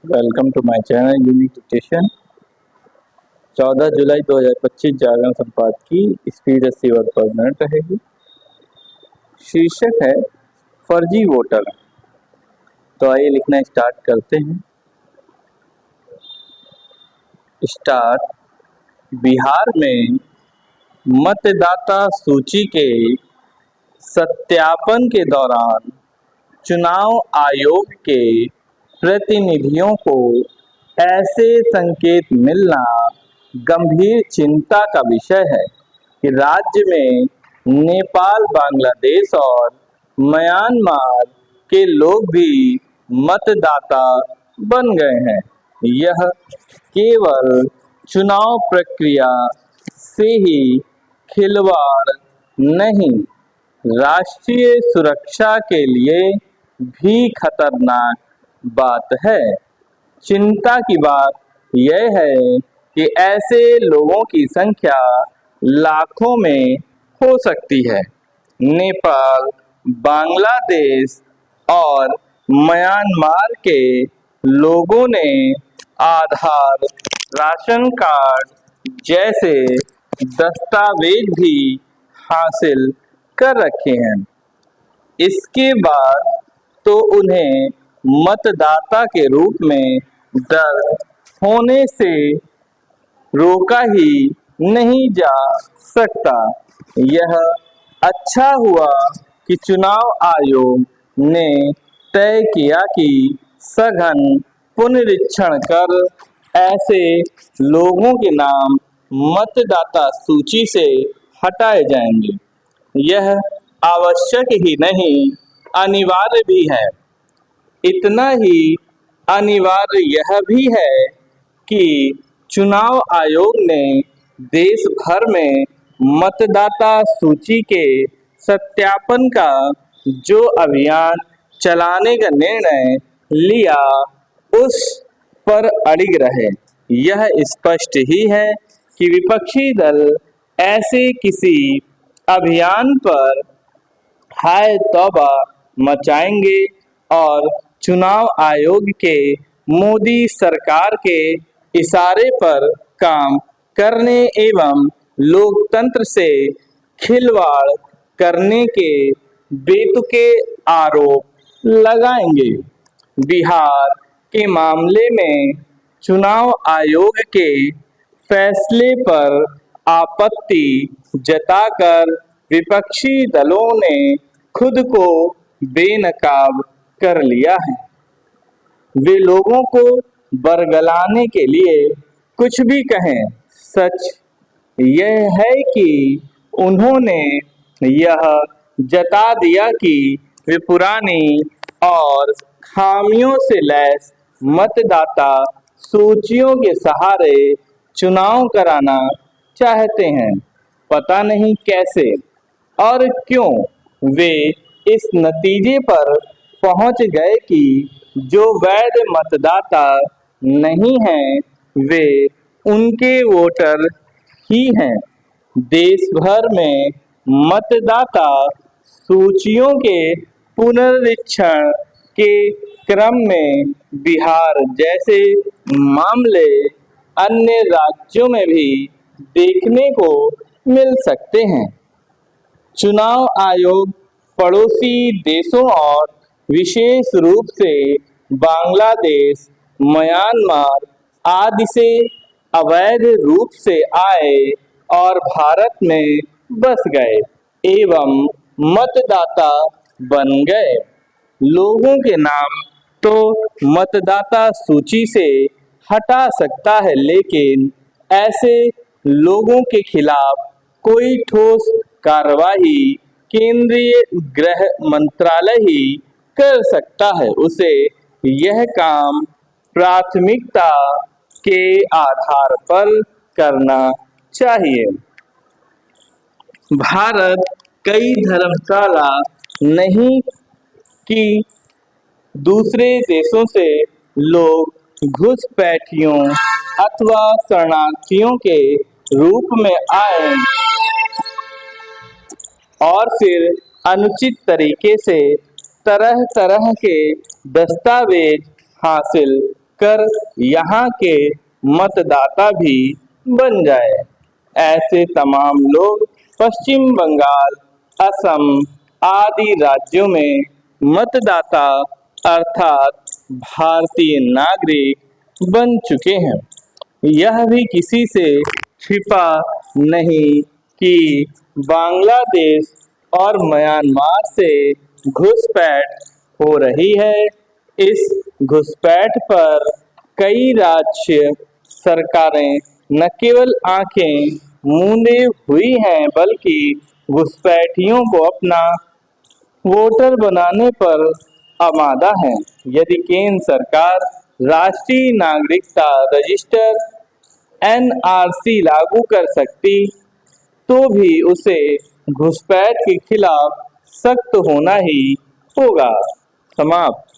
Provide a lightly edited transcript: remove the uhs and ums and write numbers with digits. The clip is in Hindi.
Welcome to my channel unique dictation. 14 जुलाई 2025 जागरण संपादकीय की स्पीड 80 वर्ड पर मिनट रहेगी। शीर्षक है फर्जी वोटर। तो आइए लिखना स्टार्ट करते हैं। स्टार्ट। बिहार में मतदाता सूची के सत्यापन के दौरान चुनाव आयोग के प्रतिनिधियों को ऐसे संकेत मिलना गंभीर चिंता का विषय है कि राज्य में नेपाल, बांग्लादेश और म्यांमार के लोग भी मतदाता बन गए हैं। यह केवल चुनाव प्रक्रिया से ही खिलवाड़ नहीं, राष्ट्रीय सुरक्षा के लिए भी खतरनाक बात है। चिंता की बात यह है कि ऐसे लोगों की संख्या लाखों में हो सकती है। नेपाल, बांग्लादेश और म्यांमार के लोगों ने आधार, राशन कार्ड जैसे दस्तावेज भी हासिल कर रखे हैं। इसके बाद तो उन्हें मतदाता के रूप में दर्ज होने से रोका ही नहीं जा सकता। यह अच्छा हुआ कि चुनाव आयोग ने तय किया कि सघन पुनरीक्षण कर ऐसे लोगों के नाम मतदाता सूची से हटाए जाएंगे। यह आवश्यक ही नहीं, अनिवार्य भी है। इतना ही अनिवार्य यह भी है कि चुनाव आयोग ने देश भर में मतदाता सूची के सत्यापन का जो अभियान चलाने का निर्णय लिया, उस पर अड़िग रहे। यह स्पष्ट ही है कि विपक्षी दल ऐसे किसी अभियान पर हाय तौबा मचाएंगे और चुनाव आयोग के मोदी सरकार के इशारे पर काम करने एवं लोकतंत्र से खिलवाड़ करने के बेतुके आरोप लगाएंगे। बिहार के मामले में चुनाव आयोग के फैसले पर आपत्ति जताकर विपक्षी दलों ने खुद को बेनकाब कर लिया है। वे लोगों को बरगलाने के लिए कुछ भी कहें। सच यह है कि उन्होंने यह जता दिया कि वे पुरानी और खामियों से लैस मतदाता सूचियों के सहारे चुनाव कराना चाहते हैं। पता नहीं कैसे और क्यों वे इस नतीजे पर पहुंच गए कि जो वैध मतदाता नहीं हैं, वे उनके वोटर ही हैं। देश भर में मतदाता सूचियों के पुनरीक्षण के क्रम में बिहार जैसे मामले अन्य राज्यों में भी देखने को मिल सकते हैं। चुनाव आयोग पड़ोसी देशों और विशेष रूप से बांग्लादेश, म्यांमार आदि से अवैध रूप से आए और भारत में बस गए एवं मतदाता बन गए लोगों के नाम तो मतदाता सूची से हटा सकता है, लेकिन ऐसे लोगों के खिलाफ कोई ठोस कार्रवाई केंद्रीय गृह मंत्रालय ही कर सकता है। उसे यह काम प्राथमिकता के आधार पर करना चाहिए। भारत कई धर्मशाला नहीं कि दूसरे देशों से लोग घुसपैठियों अथवा शरणार्थियों के रूप में आए और फिर अनुचित तरीके से तरह तरह के दस्तावेज हासिल कर यहाँ के मतदाता भी बन जाए। ऐसे तमाम लोग पश्चिम बंगाल, असम आदि राज्यों में मतदाता अर्थात भारतीय नागरिक बन चुके हैं। यह भी किसी से छिपा नहीं कि बांग्लादेश और म्यांमार से घुसपैठ हो रही है। इस घुसपैठ पर कई राज्य सरकारें न केवल आंखें मूंदे हुई हैं, बल्कि घुसपैठियों को अपना वोटर बनाने पर आमादा है। यदि केंद्र सरकार राष्ट्रीय नागरिकता रजिस्टर NRC लागू कर सकती तो भी उसे घुसपैठ के खिलाफ सख्त होना ही होगा। समाप्त।